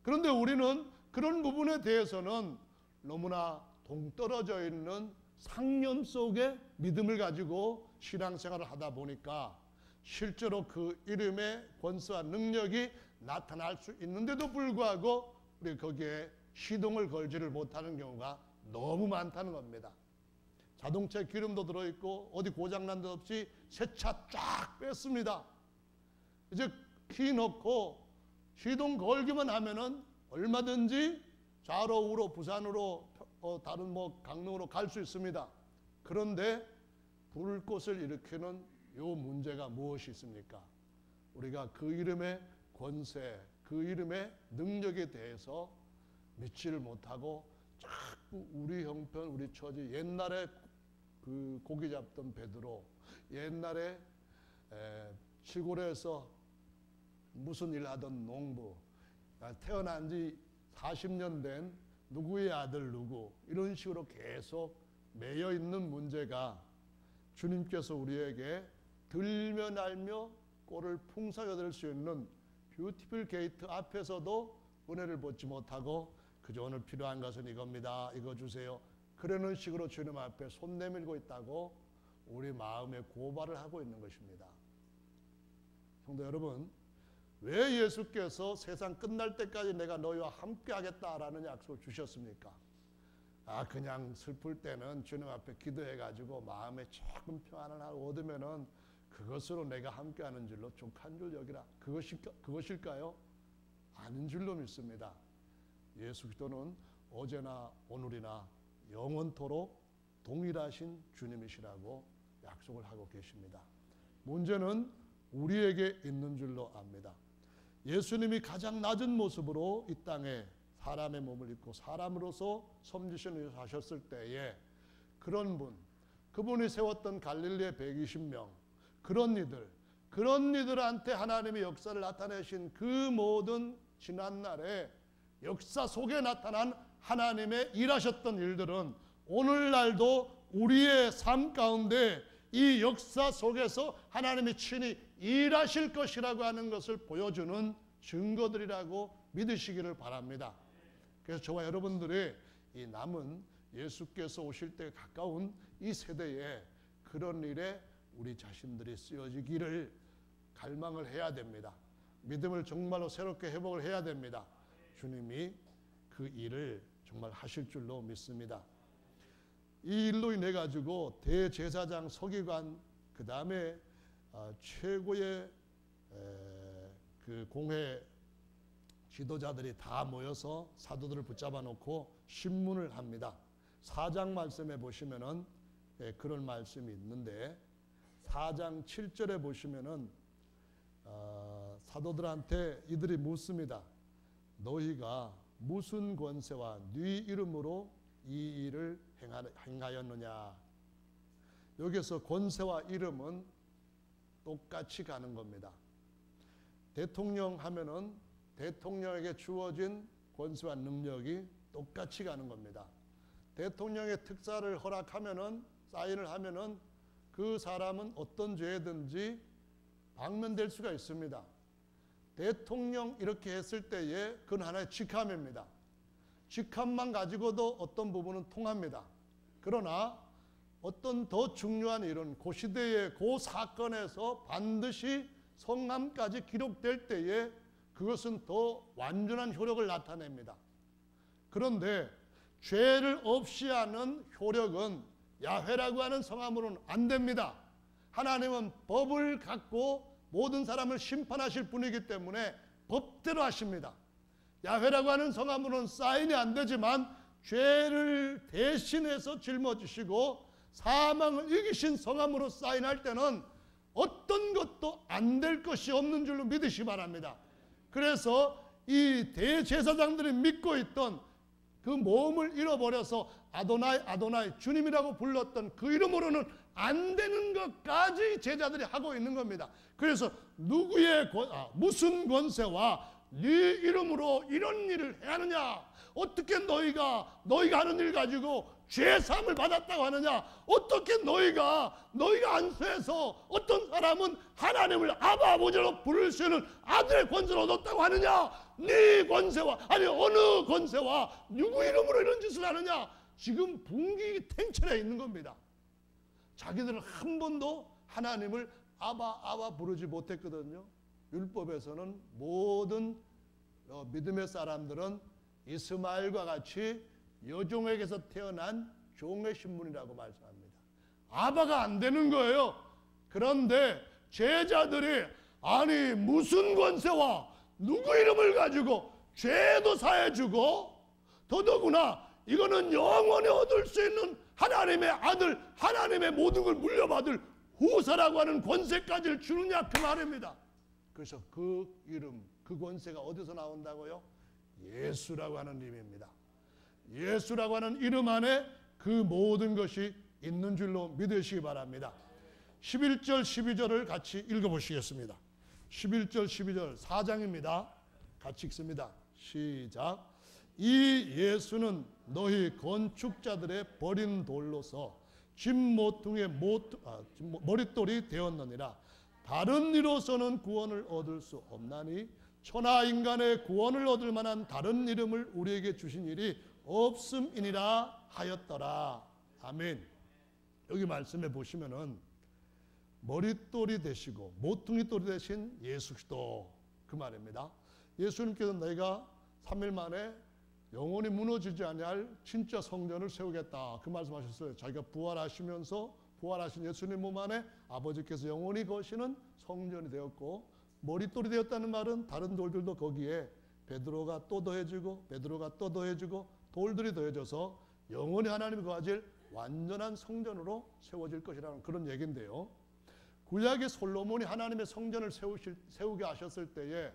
그런데 우리는 그런 부분에 대해서는 너무나 동떨어져 있는 상념 속의 믿음을 가지고 신앙생활을 하다 보니까 실제로 그 이름의 권세와 능력이 나타날 수 있는데도 불구하고 우리 거기에 시동을 걸지를 못하는 경우가 너무 많다는 겁니다. 자동차에 기름도 들어있고 어디 고장난 데 없이 새 차 쫙 뺐습니다. 이제 키 넣고 시동 걸기만 하면은 얼마든지 좌로 우로 부산으로 다른 강릉으로 갈 수 있습니다. 그런데 불꽃을 일으키는 이 문제가 무엇이 있습니까? 우리가 그 이름의 권세, 그 이름의 능력에 대해서 믿지를 못하고 자꾸 우리 형편, 우리 처지, 옛날에 그 고기 잡던 베드로, 옛날에 시골에서 무슨 일 하던 농부, 태어난 지 40년 된 누구의 아들 누구, 이런 식으로 계속 매여 있는 문제가 주님께서 우리에게 들며 날며 꼴을 풍성히 얻을 수 있는 뷰티풀 게이트 앞에서도 은혜를 받지 못하고 그저 오늘 필요한 것은 이겁니다. 이거 주세요. 그러는 식으로 주님 앞에 손 내밀고 있다고 우리 마음에 고발을 하고 있는 것입니다. 성도 여러분, 왜 예수께서 세상 끝날 때까지 내가 너희와 함께 하겠다라는 약속을 주셨습니까? 그냥 슬플 때는 주님 앞에 기도해가지고 마음에 조금 평안을 얻으면은 그것으로 내가 함께하는 줄로 족한 줄 여기라. 그것일까요? 아닌 줄로 믿습니다. 예수 그리스도는 어제나 오늘이나 영원토록 동일하신 주님이시라고 약속을 하고 계십니다. 문제는 우리에게 있는 줄로 압니다. 예수님이 가장 낮은 모습으로 이 땅에 사람의 몸을 입고 사람으로서 섬기시는 일을 하셨을 때에 그런 분, 그분이 세웠던 갈릴리의 120명, 그런 이들한테 하나님의 역사를 나타내신 그 모든 지난날에 역사 속에 나타난 하나님의 일하셨던 일들은 오늘날도 우리의 삶 가운데 이 역사 속에서 하나님이 친히 일하실 것이라고 하는 것을 보여주는 증거들이라고 믿으시기를 바랍니다. 그래서 저와 여러분들이 이 남은 예수께서 오실 때 가까운 이 세대에 그런 일에 우리 자신들이 쓰여지기를 갈망을 해야 됩니다. 믿음을 정말로 새롭게 회복을 해야 됩니다. 주님이 그 일을 정말 하실 줄로 믿습니다. 이 일로 인해 가지고 대제사장, 서기관, 그 다음에 최고의 그 공회 지도자들이 다 모여서 사도들을 붙잡아 놓고 신문을 합니다. 4장 말씀에 보시면은 그런 말씀이 있는데 4장 7절에 보시면은 사도들한테 이들이 묻습니다. 너희가 무슨 권세와 네 이름으로 이 일을 행하였느냐. 여기서 권세와 이름은 똑같이 가는 겁니다. 대통령 하면은 대통령에게 주어진 권세와 능력이 똑같이 가는 겁니다. 대통령의 특사를 허락하면은, 사인을 하면은 그 사람은 어떤 죄든지 방면될 수가 있습니다. 대통령 이렇게 했을 때에 그건 하나의 직함입니다. 직함만 가지고도 어떤 부분은 통합니다. 그러나 어떤 더 중요한 일은 그 시대의 그 사건에서 반드시 성함까지 기록될 때에 그것은 더 완전한 효력을 나타냅니다. 그런데 죄를 없이 하는 효력은 야훼라고 하는 성함으로는 안 됩니다. 하나님은 법을 갖고 모든 사람을 심판하실 분이기 때문에 법대로 하십니다. 야훼라고 하는 성함으로는 사인이 안 되지만 죄를 대신해서 짊어지시고 사망을 이기신 성함으로 사인할 때는 어떤 것도 안 될 것이 없는 줄로 믿으시기 바랍니다. 그래서 이 대제사장들이 믿고 있던 그 모험을 잃어버려서 아도나이 아도나이 주님이라고 불렀던 그 이름으로는 안 되는 것까지 제자들이 하고 있는 겁니다. 그래서 누구의 무슨 권세와 네 이름으로 이런 일을 행하느냐? 어떻게 너희가 하는 일 가지고 죄사함을 받았다고 하느냐? 어떻게 너희가 안수해서 어떤 사람은 하나님을 아바 아버지로 부를 수 있는 아들의 권세를 얻었다고 하느냐? 네 권세와 아니 어느 권세와 누구 이름으로 이런 짓을 하느냐? 지금 분기가 탱천해 있는 겁니다. 자기들은 한 번도 하나님을 아바 부르지 못했거든요. 율법에서는 모든 믿음의 사람들은 이스마엘과 같이 여종에게서 태어난 종의 신분이라고 말씀합니다. 아바가 안 되는 거예요. 그런데 제자들이 아니 무슨 권세와 누구 이름을 가지고 죄도 사해주고 더더구나 이거는 영원히 얻을 수 있는 하나님의 아들, 하나님의 모든 걸 물려받을 후사라고 하는 권세까지를 주느냐 그 말입니다. 그래서 그 이름, 그 권세가 어디서 나온다고요? 예수라고 하는 이름입니다. 예수라고 하는 이름 안에 그 모든 것이 있는 줄로 믿으시기 바랍니다. 11절 12절을 같이 읽어보시겠습니다. 11절 12절 4장입니다. 같이 읽습니다. 시작. 이 예수는 너희 건축자들의 버린 돌로서 진모퉁의 머릿돌이 되었느니라. 다른 이로서는 구원을 얻을 수 없나니 천하 인간의 구원을 얻을 만한 다른 이름을 우리에게 주신 일이 없음이니라 하였더라. 아멘. 여기 말씀해 보시면은 머릿돌이 되시고 모퉁이돌이 되신 예수 그리스도 그 말입니다. 예수님께서 내가 3일 만에 영원히 무너지지 아니할 진짜 성전을 세우겠다 그 말씀하셨어요. 자기가 부활하시면서 부활하신 예수님 몸 안에 아버지께서 영원히 거시는 성전이 되었고 머릿돌이 되었다는 말은 다른 돌들도 거기에 베드로가 또 더해지고 베드로가 또 더해지고 돌들이 더해져서 영원히 하나님이 거하실 완전한 성전으로 세워질 것이라는 그런 얘기인데요. 구약의 솔로몬이 하나님의 성전을 세우게 하셨을 때에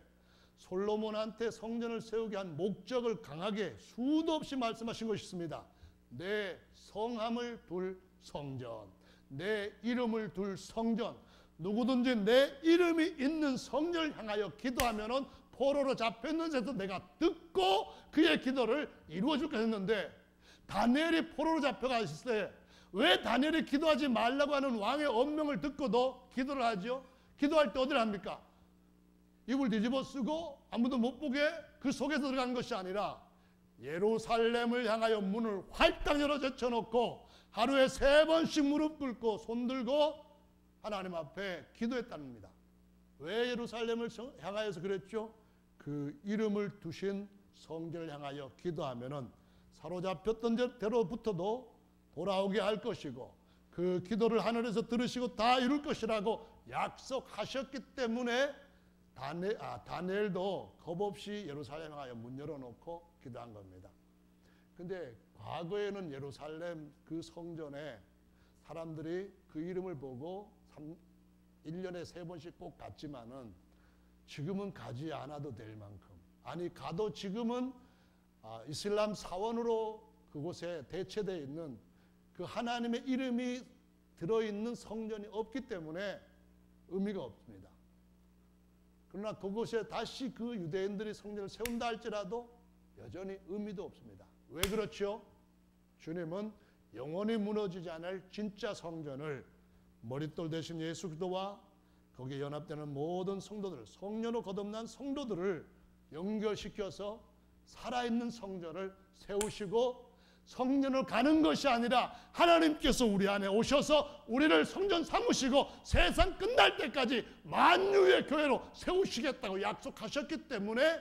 솔로몬한테 성전을 세우게 한 목적을 강하게 수도 없이 말씀하신 것이 있습니다. 내 성함을 둘 성전, 내 이름을 둘 성전. 누구든지 내 이름이 있는 성전을 향하여 기도하면은 포로로 잡혀있는 데서 내가 듣고 그의 기도를 이루어줄까 했는데 다니엘이 포로로 잡혀갔을 때 왜 다니엘이 기도하지 말라고 하는 왕의 엄명을 듣고도 기도를 하죠? 기도할 때 어디를 합니까? 입을 뒤집어 쓰고 아무도 못 보게 그 속에서 들어간 것이 아니라 예루살렘을 향하여 문을 활짝 열어 제쳐놓고 하루에 3번씩 무릎 꿇고 손 들고 하나님 앞에 기도했다는 겁니다. 왜 예루살렘을 향하여서 그랬죠? 그 이름을 두신 성전을 향하여 기도하면은 사로잡혔던 데로부터도 돌아오게 할 것이고 그 기도를 하늘에서 들으시고 다 이룰 것이라고 약속하셨기 때문에 다니엘도 겁없이 예루살렘 향하여 문 열어놓고 기도한 겁니다. 근데 과거에는 예루살렘 그 성전에 사람들이 그 이름을 보고 1년에 3번씩 꼭 갔지만은 지금은 가지 않아도 될 만큼, 아니 가도 지금은 이슬람 사원으로 그곳에 대체되어 있는 그 하나님의 이름이 들어있는 성전이 없기 때문에 의미가 없습니다. 그러나 그곳에 다시 그 유대인들이 성전을 세운다 할지라도 여전히 의미도 없습니다. 왜 그렇죠? 주님은 영원히 무너지지 않을 진짜 성전을 머릿돌 대신 예수 그리스도와 거기에 연합되는 모든 성도들, 성령으로 거듭난 성도들을 연결시켜서 살아있는 성전을 세우시고 성전을 가는 것이 아니라 하나님께서 우리 안에 오셔서 우리를 성전 삼으시고 세상 끝날 때까지 만유의 교회로 세우시겠다고 약속하셨기 때문에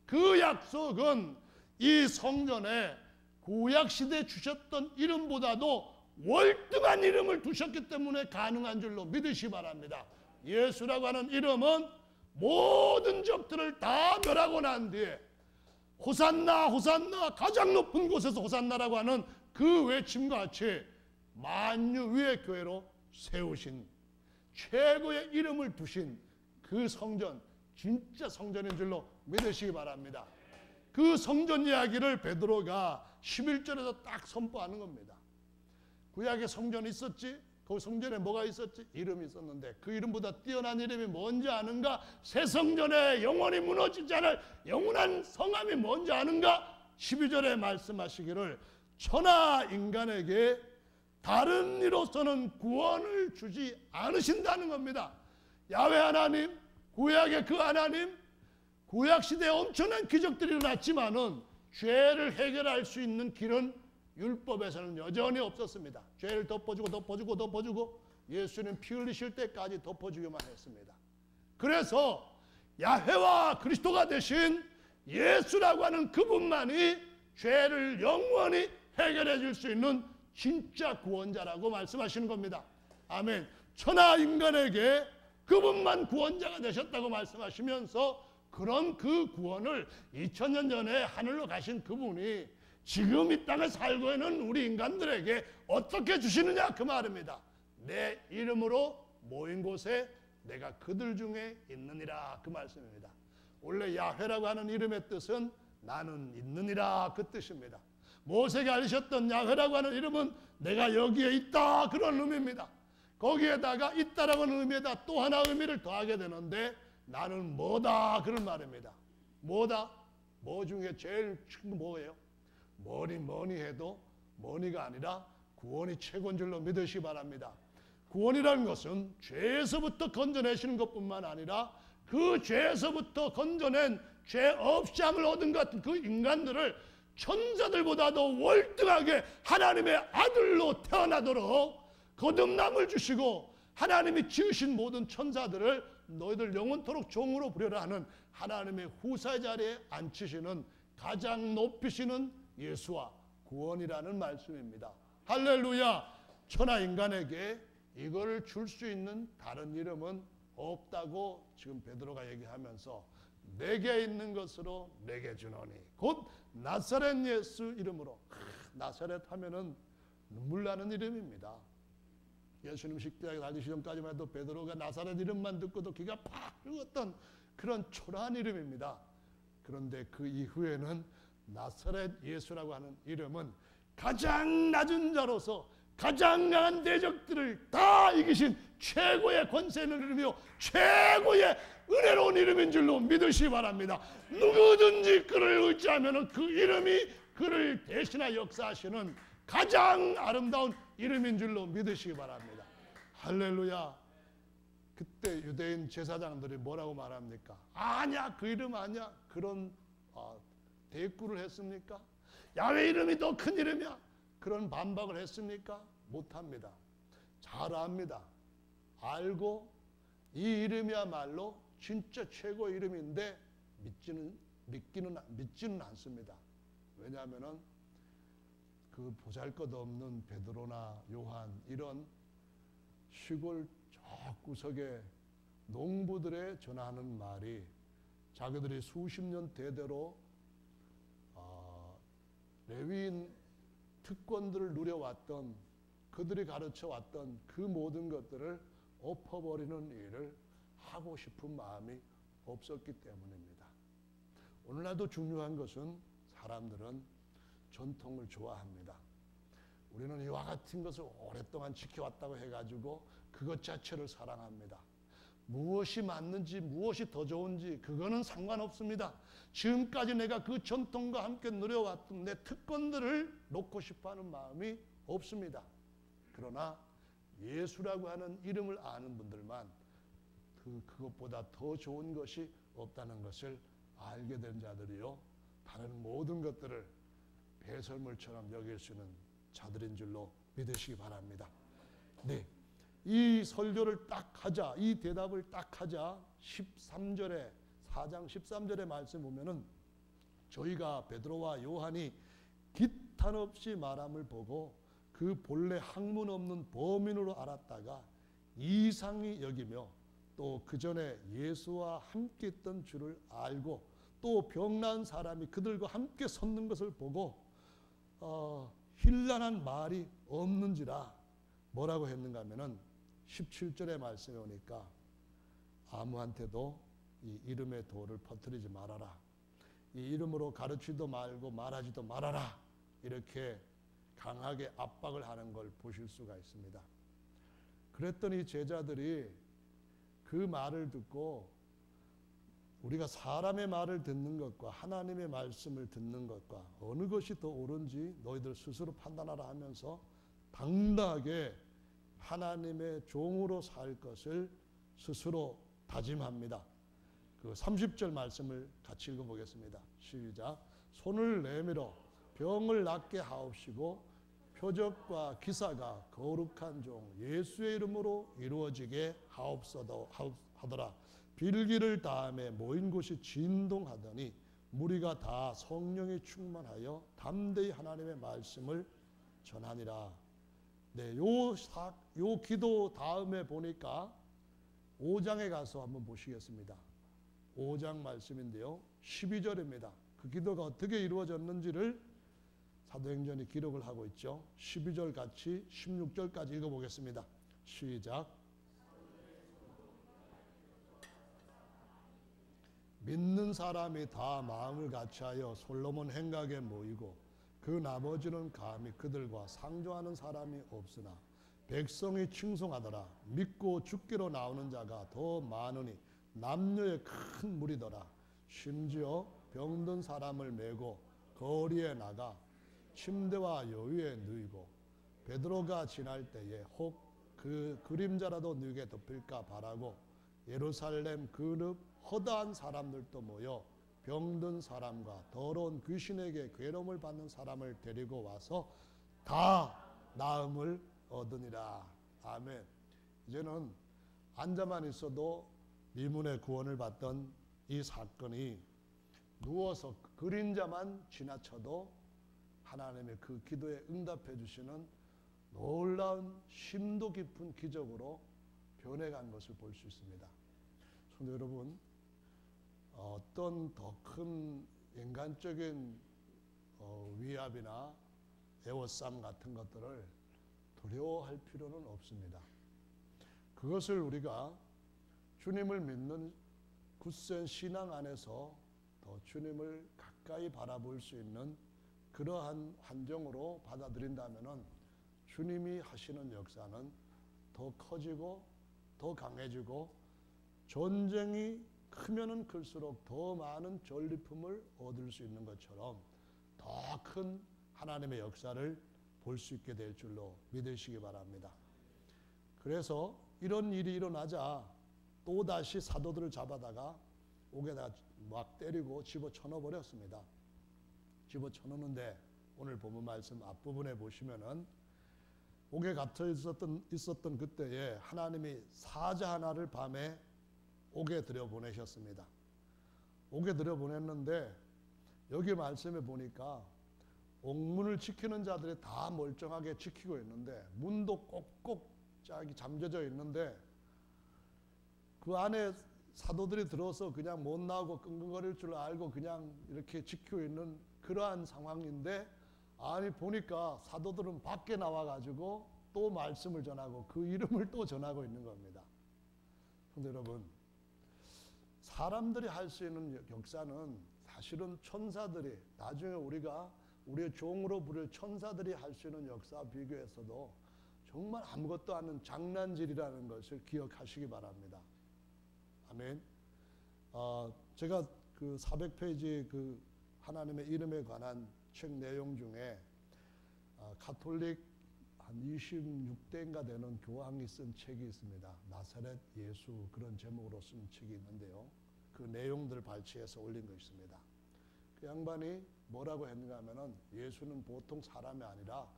그 약속은 이 성전에 구약시대에 주셨던 이름보다도 월등한 이름을 두셨기 때문에 가능한 줄로 믿으시기 바랍니다. 예수라고 하는 이름은 모든 적들을 다 멸하고 난 뒤에 호산나 호산나 가장 높은 곳에서 호산나라고 하는 그 외침과 같이 만유 위의 교회로 세우신 최고의 이름을 두신 그 성전, 진짜 성전인 줄로 믿으시기 바랍니다. 그 성전 이야기를 베드로가 11절에서 딱 선포하는 겁니다. 구약에 성전이 있었지? 그 성전에 뭐가 있었지? 이름이 있었는데 그 이름보다 뛰어난 이름이 뭔지 아는가? 새 성전에 영원히 무너지지 않을 영원한 성함이 뭔지 아는가? 12절에 말씀하시기를 천하 인간에게 다른 이로서는 구원을 주지 않으신다는 겁니다. 야훼 하나님, 구약의 그 하나님, 구약시대에 엄청난 기적들이 일어났지만은 죄를 해결할 수 있는 길은 율법에서는 여전히 없었습니다. 죄를 덮어주고 예수님 피 흘리실 때까지 덮어주기만 했습니다. 그래서 야훼와 그리스도가 되신 예수라고 하는 그분만이 죄를 영원히 해결해 줄 수 있는 진짜 구원자라고 말씀하시는 겁니다. 아멘. 천하 인간에게 그분만 구원자가 되셨다고 말씀하시면서 그런 그 구원을 2000년 전에 하늘로 가신 그분이 지금 이 땅에 살고 있는 우리 인간들에게 어떻게 주시느냐 그 말입니다. 내 이름으로 모인 곳에 내가 그들 중에 있느니라 그 말씀입니다. 원래 야훼라고 하는 이름의 뜻은 나는 있느니라 그 뜻입니다. 모세가 알리셨던 야훼라고 하는 이름은 내가 여기에 있다 그런 의미입니다. 거기에다가 있다라고 하는 의미에다 또 하나 의미를 더하게 되는데 나는 뭐다 그런 말입니다. 뭐다? 뭐 중에 제일 뭐예요? 뭐니 해도 뭐니가 아니라 구원이 최고인 줄로 믿으시기 바랍니다. 구원이라는 것은 죄에서부터 건져내시는 것뿐만 아니라 그 죄에서부터 건져낸 죄 없이 함을 얻은 것 같은 그 인간들을 천사들보다도 월등하게 하나님의 아들로 태어나도록 거듭남을 주시고 하나님이 지으신 모든 천사들을 너희들 영원토록 종으로 부려라 하는 하나님의 후사의 자리에 앉히시는 가장 높이시는 예수와 구원이라는 말씀입니다. 할렐루야. 천하 인간에게 이걸 줄 수 있는 다른 이름은 없다고 지금 베드로가 얘기하면서 내게 있는 것으로 내게 주노니 곧 나사렛 예수 이름으로. 나사렛 하면은 눈물 나는 이름입니다. 예수님 십자가에 달리시기 전까지만 해도 베드로가 나사렛 이름만 듣고도 기가 팍 죽었던 그런 초라한 이름입니다. 그런데 그 이후에는 나사렛 예수라고 하는 이름은 가장 낮은 자로서 가장 강한 대적들을 다 이기신 최고의 권세 있는 이름이요 최고의 은혜로운 이름인 줄로 믿으시기 바랍니다. 누구든지 그를 의지하면 그 이름이 그를 대신하여 역사하시는 가장 아름다운 이름인 줄로 믿으시기 바랍니다. 할렐루야. 그때 유대인 제사장들이 뭐라고 말합니까? 아니야 그 이름 아니야. 그런 대꾸를 했습니까? 야훼 이름이 더 큰 이름이야. 그런 반박을 했습니까? 못합니다. 잘 압니다. 알고 이 이름이야말로 진짜 최고의 이름인데 믿지는 않습니다. 왜냐하면 그 보잘것없는 베드로나 요한 이런 시골 저 구석에 농부들의 전하는 말이 자기들이 수십 년 대대로 레위인 특권들을 누려왔던, 그들이 가르쳐왔던 그 모든 것들을 엎어버리는 일을 하고 싶은 마음이 없었기 때문입니다. 오늘날도 중요한 것은 사람들은 전통을 좋아합니다. 우리는 이와 같은 것을 오랫동안 지켜왔다고 해가지고 그것 자체를 사랑합니다. 무엇이 맞는지 무엇이 더 좋은지 그거는 상관없습니다. 지금까지 내가 그 전통과 함께 누려왔던 내 특권들을 놓고 싶어하는 마음이 없습니다. 그러나 예수라고 하는 이름을 아는 분들만 그것보다 더 좋은 것이 없다는 것을 알게 된 자들이요, 다른 모든 것들을 배설물처럼 여길 수 있는 자들인 줄로 믿으시기 바랍니다. 네, 이 설교를 딱 하자, 이 대답을 딱 하자 13절에 4장 13절의 말씀 보면은 저희가 베드로와 요한이 기탄 없이 말함을 보고 그 본래 학문 없는 범인으로 알았다가 이상히 여기며 또 그 전에 예수와 함께 있던 줄을 알고 또 병난 사람이 그들과 함께 섰는 것을 보고 힐난한 말이 없는지라 뭐라고 했는가 하면은 17절의 말씀에 오니까 아무한테도 이 이름의 도를 퍼뜨리지 말아라. 이 이름으로 가르치도 말고 말하지도 말아라. 이렇게 강하게 압박을 하는 걸 보실 수가 있습니다. 그랬더니 제자들이 그 말을 듣고 우리가 사람의 말을 듣는 것과 하나님의 말씀을 듣는 것과 어느 것이 더 옳은지 너희들 스스로 판단하라 하면서 당당하게 하나님의 종으로 살 것을 스스로 다짐합니다. 그 30절 말씀을 같이 읽어보겠습니다. 시작. 손을 내밀어 병을 낫게 하옵시고 표적과 기사가 거룩한 종 예수의 이름으로 이루어지게 하옵소하더라. 빌기를 다음에 모인 곳이 진동하더니 무리가 다 성령에 충만하여 담대히 하나님의 말씀을 전하니라. 네, 요 기도 다음에 보니까 5장에 가서 한번 보시겠습니다. 5장 말씀인데요, 12절입니다. 그 기도가 어떻게 이루어졌는지를 사도행전이 기록을 하고 있죠. 12절 같이 16절까지 읽어보겠습니다. 시작. 믿는 사람이 다 마음을 같이하여 솔로몬 행각에 모이고 그 나머지는 감히 그들과 상조하는 사람이 없으나 백성이 칭송하더라. 믿고 죽기로 나오는 자가 더 많으니 남녀의 큰 무리더라. 심지어 병든 사람을 메고 거리에 나가 침대와 여위에 누이고 베드로가 지날 때에 혹 그 그림자라도 누게 덮일까 바라고 예루살렘 그룹 허다한 사람들도 모여 병든 사람과 더러운 귀신에게 괴로움을 받는 사람을 데리고 와서 다 나음을 얻으니라. 아멘. 이제는 앉아만 있어도 미문의 구원을 받던 이 사건이 누워서 그림자만 지나쳐도 하나님의 그 기도에 응답해 주시는 놀라운 심도 깊은 기적으로 변해간 것을 볼 수 있습니다. 성도 여러분, 어떤 더 큰 인간적인 위압이나 애워싸움 같은 것들을 두려워할 필요는 없습니다. 그것을 우리가 주님을 믿는 굳센 신앙 안에서 더 주님을 가까이 바라볼 수 있는 그러한 환경으로 받아들인다면은 주님이 하시는 역사는 더 커지고 더 강해지고 전쟁이 크면은 클수록 더 많은 전리품을 얻을 수 있는 것처럼 더 큰 하나님의 역사를 볼 수 있게 될 줄로 믿으시기 바랍니다. 그래서 이런 일이 일어나자 또다시 사도들을 잡아다가 옥에다 막 때리고 집어쳐넣어 버렸습니다. 집어쳐넣는데 오늘 본문 말씀 앞부분에 보시면은 옥에 갇혀 있었던 그때에 하나님이 사자 하나를 밤에 옥에 들여보내셨습니다. 옥에 들여보냈는데 여기 말씀에 보니까 옥문을 지키는 자들이 다 멀쩡하게 지키고 있는데 문도 꼭꼭 잠겨져 있는데 그 안에 사도들이 들어서 그냥 못 나오고 끙끙거릴 줄 알고 그냥 이렇게 지키고 있는 그러한 상황인데, 아니 보니까 사도들은 밖에 나와가지고 또 말씀을 전하고 그 이름을 또 전하고 있는 겁니다. 근데 여러분, 사람들이 할 수 있는 역사는 사실은 천사들이, 나중에 우리가 우리의 종으로 부를 천사들이 할 수 있는 역사와 비교해서도 정말 아무것도 아닌 장난질이라는 것을 기억하시기 바랍니다. 아멘. 제가 그 400페이지 그 하나님의 이름에 관한 책 내용 중에 가톨릭 한 26대인가 되는 교황이 쓴 책이 있습니다. 나사렛 예수, 그런 제목으로 쓴 책이 있는데요. 그 내용들을 발췌해서 올린 것 있습니다. 그 양반이 뭐라고 했는가 하면은 예수는 보통 사람이 아니라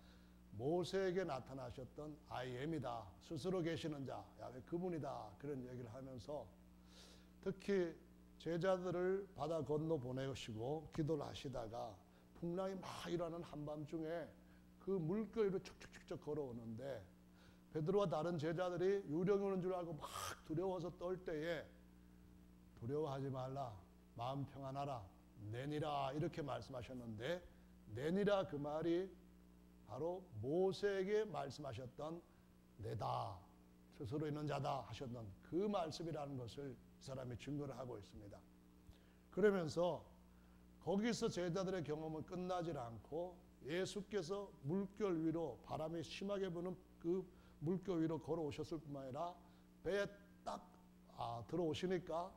모세에게 나타나셨던 I am이다. 스스로 계시는 자, 야훼 그분이다. 그런 얘기를 하면서 특히 제자들을 바다 건너 보내시고 기도를 하시다가 풍랑이 막 일어나는 한밤중에 그 물결 위로 척척척 걸어오는데 베드로와 다른 제자들이 유령이 오는 줄 알고 막 두려워서 떨 때에 두려워하지 말라, 마음 평안하라, 내니라 이렇게 말씀하셨는데, 내니라 그 말이 바로 모세에게 말씀하셨던 내다, 스스로 있는 자다 하셨던 그 말씀이라는 것을 이 사람이 증거를 하고 있습니다. 그러면서 거기서 제자들의 경험은 끝나질 않고 예수께서 물결 위로, 바람이 심하게 부는 그 물결 위로 걸어오셨을 뿐만 아니라 배에 딱 들어오시니까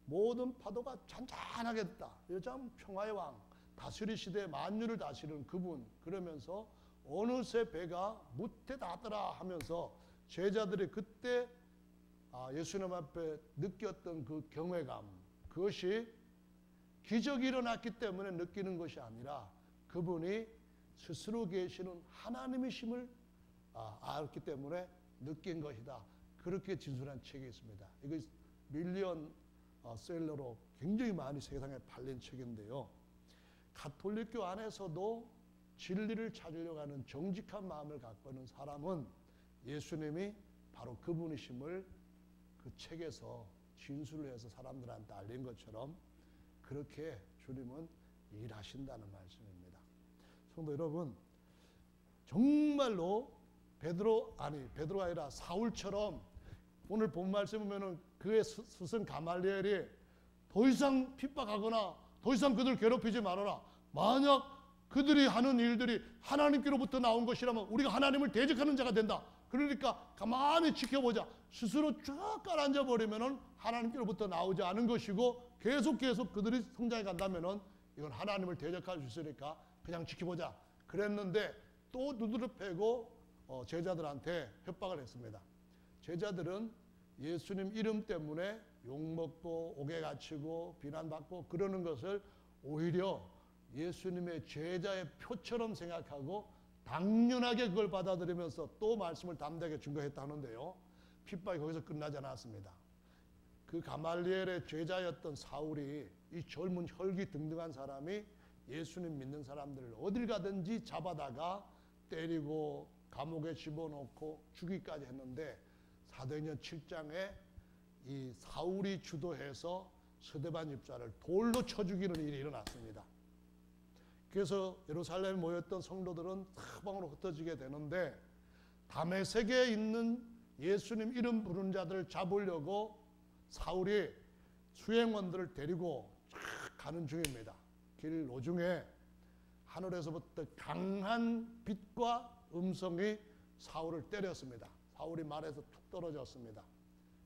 모든 파도가 잔잔하게 됐다. 참 평화의 왕, 다스리 시대의 만유를 다스리는 그분, 그러면서 어느새 배가 무태 닿더라 하면서 제자들이 그때 예수님 앞에 느꼈던 그 경외감, 그것이 기적이 일어났기 때문에 느끼는 것이 아니라 그분이 스스로 계시는 하나님이심을 알았기 때문에 느낀 것이다. 그렇게 진술한 책이 있습니다. 이거 밀리언 셀러로 굉장히 많이 세상에 팔린 책인데요. 가톨릭교 안에서도 진리를 찾으려고 하는 정직한 마음을 갖고 있는 사람은 예수님이 바로 그분이심을 그 책에서 진술을 해서 사람들한테 알린 것처럼 그렇게 주님은 일하신다는 말씀입니다. 성도 여러분, 정말로 베드로가 아니라 사울처럼 오늘 본 말씀 보면은 그의 스승 가말리엘이 더 이상 핍박하거나 더 이상 그들을 괴롭히지 말아라. 만약 그들이 하는 일들이 하나님께로부터 나온 것이라면 우리가 하나님을 대적하는 자가 된다. 그러니까 가만히 지켜보자. 스스로 쭉 깔아앉아 버리면은 하나님께로부터 나오지 않은 것이고 계속 그들이 성장해 간다면은 이건 하나님을 대적할 수 있으니까 그냥 지켜보자. 그랬는데 또 누드를 패고 제자들한테 협박을 했습니다. 제자들은 예수님 이름 때문에 욕먹고 옥에 갇히고 비난받고 그러는 것을 오히려 예수님의 제자의 표처럼 생각하고 당연하게 그걸 받아들이면서 또 말씀을 담대하게 증거했다는데요. 핍박이 거기서 끝나지 않았습니다. 그 가말리엘의 제자였던 사울이, 이 젊은 혈기등등한 사람이 예수님 믿는 사람들을 어딜 가든지 잡아다가 때리고 감옥에 집어넣고 죽이기까지 했는데 사도행전 7장에 이 사울이 주도해서 스데반 집사를 돌로 쳐 죽이는 일이 일어났습니다. 그래서 예루살렘에 모였던 성도들은 사방으로 흩어지게 되는데 다메섹에 있는 예수님 이름 부르는 자들을 잡으려고 사울이 수행원들을 데리고 가는 중입니다. 길 노중에 하늘에서부터 강한 빛과 음성이 사울을 때렸습니다. 사울이 말에서 툭 떨어졌습니다.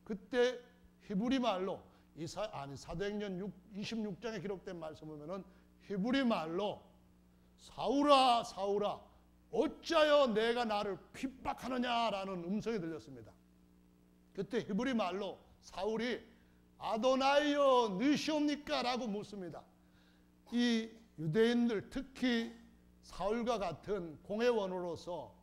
그때 히브리 말로 사도행전 26장에 기록된 말씀 보면은 히브리 말로 사울아 사울아 어찌하여 내가 나를 핍박하느냐라는 음성이 들렸습니다. 그때 히브리 말로 사울이 아도나이여 느시옵니까? 라고 묻습니다. 이 유대인들, 특히 사울과 같은 공회원으로서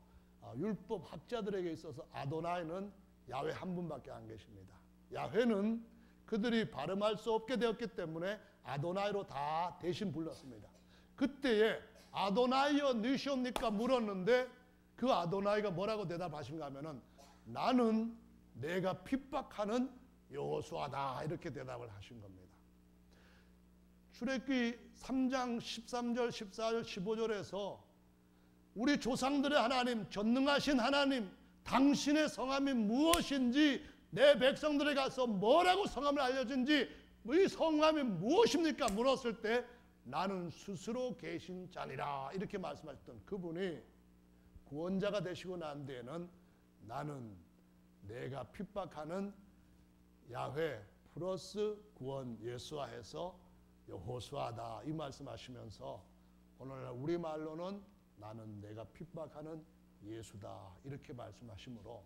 율법 학자들에게 있어서 아도나이는 야훼 한 분밖에 안 계십니다. 야훼는 그들이 발음할 수 없게 되었기 때문에 아도나이로 다 대신 불렀습니다. 그때에 아도나이여 누시옵니까 물었는데 그 아도나이가 뭐라고 대답하신가 하면은 나는 내가 핍박하는 여호수아다 이렇게 대답을 하신 겁니다. 출애굽기 3장 13절 14절 15절에서 우리 조상들의 하나님 전능하신 하나님 당신의 성함이 무엇인지 내 백성들에 가서 뭐라고 성함을 알려준지 이 성함이 무엇입니까 물었을 때 나는 스스로 계신 자니라 이렇게 말씀하셨던 그분이 구원자가 되시고 난 뒤에는 나는 내가 핍박하는 야훼 플러스 구원 예수아해서 여호수아다 이 말씀하시면서 오늘날 우리말로는 나는 내가 핍박하는 예수다 이렇게 말씀하시므로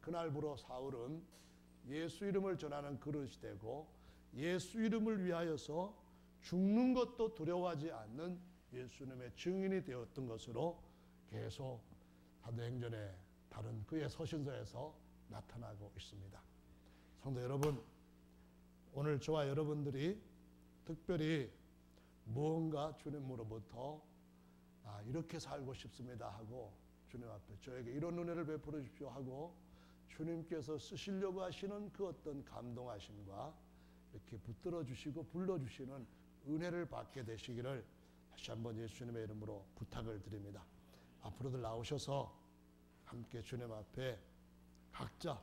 그날부로 사울은 예수 이름을 전하는 그릇이 되고 예수 이름을 위하여서 죽는 것도 두려워하지 않는 예수님의 증인이 되었던 것으로 계속 사도행전의 다른 그의 서신서에서 나타나고 있습니다. 성도 여러분, 오늘 저와 여러분들이 특별히 무언가 주님으로부터 이렇게 살고 싶습니다 하고 주님 앞에 저에게 이런 은혜를 베풀어 주십시오 하고 주님께서 쓰시려고 하시는 그 어떤 감동하심과 이렇게 붙들어 주시고 불러주시는 은혜를 받게 되시기를 다시 한번 예수님의 이름으로 부탁을 드립니다. 앞으로들 나오셔서 함께 주님 앞에 각자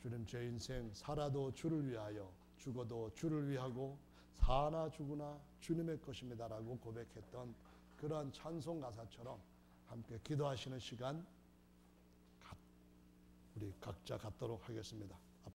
주님 제 인생 살아도 주를 위하여 죽어도 주를 위하고 사나 죽으나 주님의 것입니다라고 고백했던 그러한 찬송 가사처럼 함께 기도하시는 시간 우리 각자 갖도록 하겠습니다.